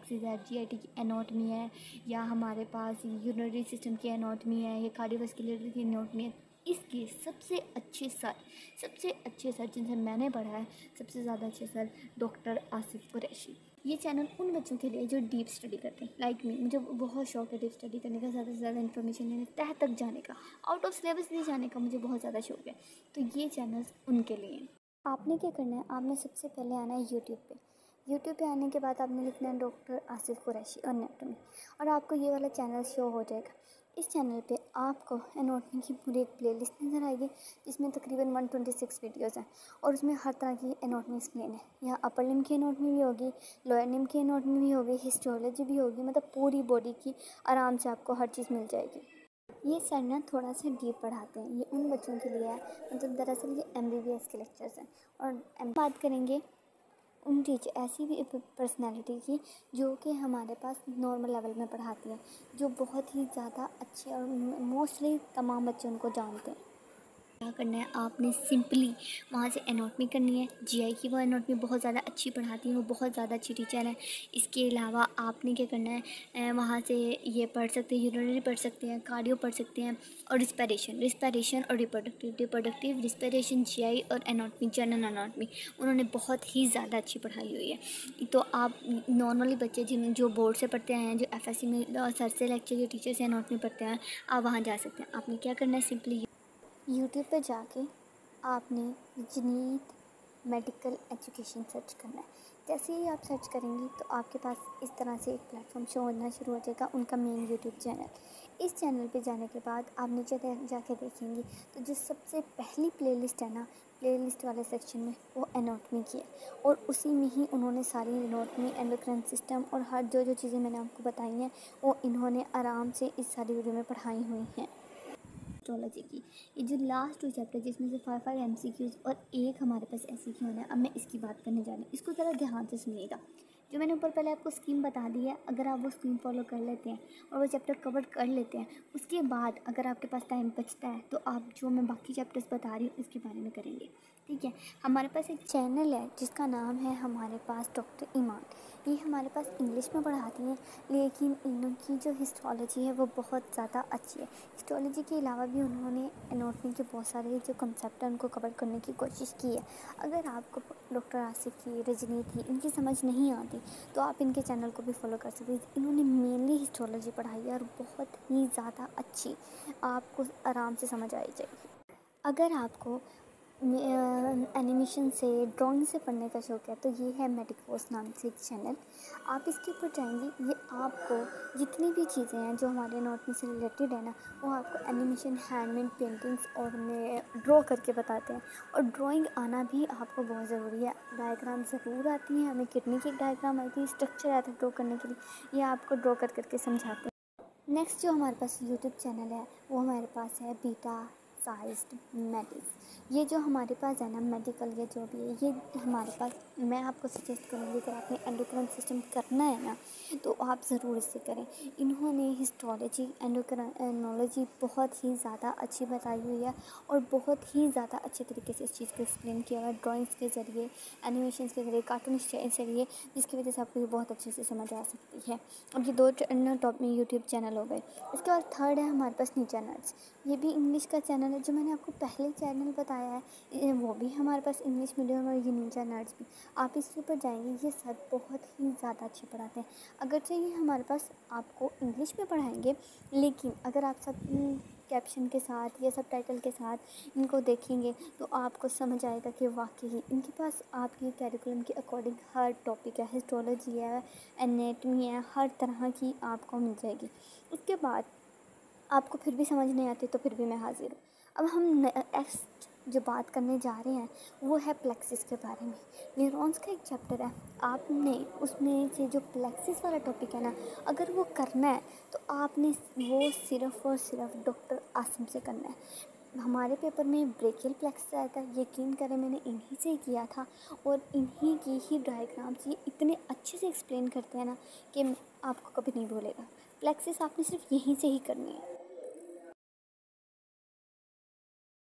Plexus है, GIT की anatomy है, या हमारे पास यूरिनरी सिस्टम की एनाटॉमी है, या कार्डियोवैस्कुलर की एनाटॉमी है। इसके सबसे अच्छे सर जिनसे मैंने पढ़ा है, सबसे ज़्यादा अच्छे सर डॉक्टर आसिफ कुरैशी। ये चैनल उन बच्चों के लिए जो डीप स्टडी करते हैं, लाइक मी। मुझे बहुत शौक है डीप स्टडी करने का, ज़्यादा से ज़्यादा इन्फॉर्मेशन लेने, तह तक जाने का, आउट ऑफ सिलेबस भी जाने का मुझे बहुत ज़्यादा शौक है। तो ये चैनल्स उनके लिए हैं। आपने क्या करना है, आपने सबसे पहले आना है यूट्यूब पे आने के बाद आपने लिखना है डॉक्टर आसिफ कुरैशी और एनाटॉमी, और आपको ये वाला चैनल शो हो जाएगा। इस चैनल पे आपको एनाटॉमी की पूरी एक प्लेलिस्ट नज़र आएगी, जिसमें तकरीबन 126 वीडियोज़ हैं, और उसमें हर तरह की एनाटॉमी एक्सप्लेन है। यहाँ अपर लिम्ब की एनाटॉमी भी होगी, लोअर लिम्ब की एनाटॉमी भी होगी, हिस्टोलॉजी भी होगी, मतलब पूरी बॉडी की आराम से आपको हर चीज़ मिल जाएगी। ये सर ना थोड़ा सा डीप पढ़ाते हैं, ये उन बच्चों के लिए है, मतलब दरअसल ये एमबीबीएस के लेक्चर्स हैं। और बात करेंगे उन टीचर ऐसी भी पर्सनैलिटी की जो कि हमारे पास नॉर्मल लेवल में पढ़ाती है, जो बहुत ही ज़्यादा अच्छे और मोस्टली तमाम बच्चे उनको जानते हैं। क्या करना है, आपने सिंपली वहाँ से एनाटॉमी करनी है। जीआई की वो एनाटॉमी बहुत ज़्यादा अच्छी पढ़ाती है, वो बहुत ज़्यादा अच्छी टीचर है। इसके अलावा आपने क्या करना है, वहाँ से ये पढ़ सकते हैं, यूरिनरी पढ़ सकते हैं, कार्डियो पढ़ सकते हैं, और रिस्पिरेशन और रिप्रोडक्टिव रिस्पिरेशन, जीआई और एनाटॉमी, जनरल एनाटॉमी उन्होंने बहुत ही ज़्यादा अच्छी पढ़ाई हुई है। तो आप नॉर्मली बच्चे जो बोर्ड से पढ़ते हैं, जो एफएससी में सर से लेक्चर के टीचर से एनाटॉमी पढ़ते हैं, आप वहाँ जा सकते हैं। आपने क्या करना है, सिंपली यूट्यूब पे जाके आपने जनीत मेडिकल एजुकेशन सर्च करना है। जैसे ही आप सर्च करेंगी तो आपके पास इस तरह से एक प्लेटफॉर्म शो होना शुरू हो जाएगा, उनका मेन यूट्यूब चैनल। इस चैनल पे जाने के बाद आप नीचे जाके देखेंगी तो जो सबसे पहली प्लेलिस्ट है ना, प्लेलिस्ट वाले सेक्शन में वो एनाटॉमी की है, और उसी में ही उन्होंने सारी एनाटॉमी, एंडोक्राइन सिस्टम और हर जो चीज़ें मैंने आपको बताई हैं वो इन्होंने आराम से इस सारी वीडियो में पढ़ाई हुई हैं। एस्ट्रोलॉजी की ये जो लास्ट 2 चैप्टर, जिसमें से 5 एमसीक्यूज़ और एक हमारे पास एमसीक्यू होना है, अब मैं इसकी बात करने जा रही हूँ। इसको ज़रा ध्यान से सुनिएगा। जो मैंने ऊपर पहले आपको स्कीम बता दी है, अगर आप वो स्कीम फॉलो कर लेते हैं और वो चैप्टर कवर कर लेते हैं, उसके बाद अगर आपके पास टाइम बचता है तो आप जो मैं बाकी चैप्टर्स बता रही हूँ उसके बारे में करेंगे, ठीक है। हमारे पास एक चैनल है जिसका नाम है हमारे पास डॉक्टर ईमान। ये हमारे पास इंग्लिश में पढ़ाती हैं, लेकिन इनकी जो हिस्टोलॉजी है वो बहुत ज़्यादा अच्छी है। हिस्टोलॉजी के अलावा भी उन्होंने एनाटॉमी के बहुत सारे जो कंसेप्ट हैं उनको कवर करने की कोशिश की है। अगर आपको डॉक्टर आसिफ की, रजनी की इनकी समझ नहीं आती तो आप इनके चैनल को भी फॉलो कर सकते हैं। इन्होंने मेनली हिस्टोलॉजी पढ़ाई है और बहुत ही ज़्यादा अच्छी, आपको आराम से समझ आई जाएगी। अगर आपको एनिमेशन से, ड्राइंग से पढ़ने का शौक़ है तो ये है मेडिकोस नाम से एक चैनल। आप इसके ऊपर जाएंगे, ये आपको जितनी भी चीज़ें हैं जो हमारे एनाटॉमी से रिलेटेड है ना, वो आपको एनिमेशन, हैंडमेड पेंटिंग्स और में ड्रॉ करके बताते हैं। और ड्राइंग आना भी आपको बहुत ज़रूरी है। डायग्राम ज़रूर आती है, हमें किडनी की डायग्राम आती है, स्ट्रक्चर आता है ड्रॉ करने के लिए, ये आपको ड्रॉ करके समझाते हैं। नेक्स्ट जो हमारे पास यूट्यूब चैनल है वो हमारे पास है बीटा साइज्ड मेडिक्स। ये जो हमारे पास है ना, मेडिकल या जो भी है, ये हमारे पास, मैं आपको सजेस्ट करूँगी अगर आपने एंडोक्राइन सिस्टम करना है ना तो आप ज़रूर इससे करें। इन्होंने हिस्टोलॉजी, एंडोक्राइनोलॉजी बहुत ही ज़्यादा अच्छी बताई हुई है, और बहुत ही ज़्यादा अच्छे तरीके से इस चीज़ को एक्सप्लेन किया हुआ है, ड्राइंग्स के ज़रिए, एनिमेशंस के ज़रिए, कार्टून्स के ज़रिए, जिसकी वजह से आपको ये बहुत अच्छे से समझ आ सकती है। अब ये 2 टॉप में यूट्यूब चैनल हो गए। इसके बाद थर्ड है हमारे पास नीचा नर्ड्स। ये भी इंग्लिश का चैनल है। जो मैंने आपको पहले चैनल बताया है वो भी हमारे पास इंग्लिश मीडियम, और ये नीचा नर्ड्स भी। आप इसके ऊपर जाएंगे, ये सर बहुत ही ज़्यादा अच्छे पढ़ाते हैं। अगरचे ये हमारे पास आपको इंग्लिश में पढ़ाएंगे, लेकिन अगर आप सब कैप्शन के साथ या सब टाइटल के साथ इनको देखेंगे तो आपको समझ आएगा कि वाकई इनके पास आपकी कैरिकुलम के अकॉर्डिंग हर टॉपिक है, हिस्टोलॉजी है, एनाटॉमी है, हर तरह की आपको मिल जाएगी। उसके बाद आपको फिर भी समझ नहीं आती तो फिर भी मैं हाज़िर हूँ। अब हम नेक्स्ट जो बात करने जा रहे हैं वो है प्लेक्सिस के बारे में। न्यूरॉन्स का एक चैप्टर है, आपने उसमें से जो प्लेक्सिस वाला टॉपिक है ना, अगर वो करना है तो आपने वो सिर्फ़ और सिर्फ डॉक्टर आसिम से करना है। हमारे पेपर में ब्रेकियल प्लेक्सिस आया था, यकीन करें मैंने इन्हीं से ही किया था, और इन्हीं की ही डायग्राम्स ये इतने अच्छे से एक्सप्लेन करते हैं ना कि आपको कभी नहीं भूलेगा। प्लेक्सिस आपने सिर्फ यहीं से ही करनी है।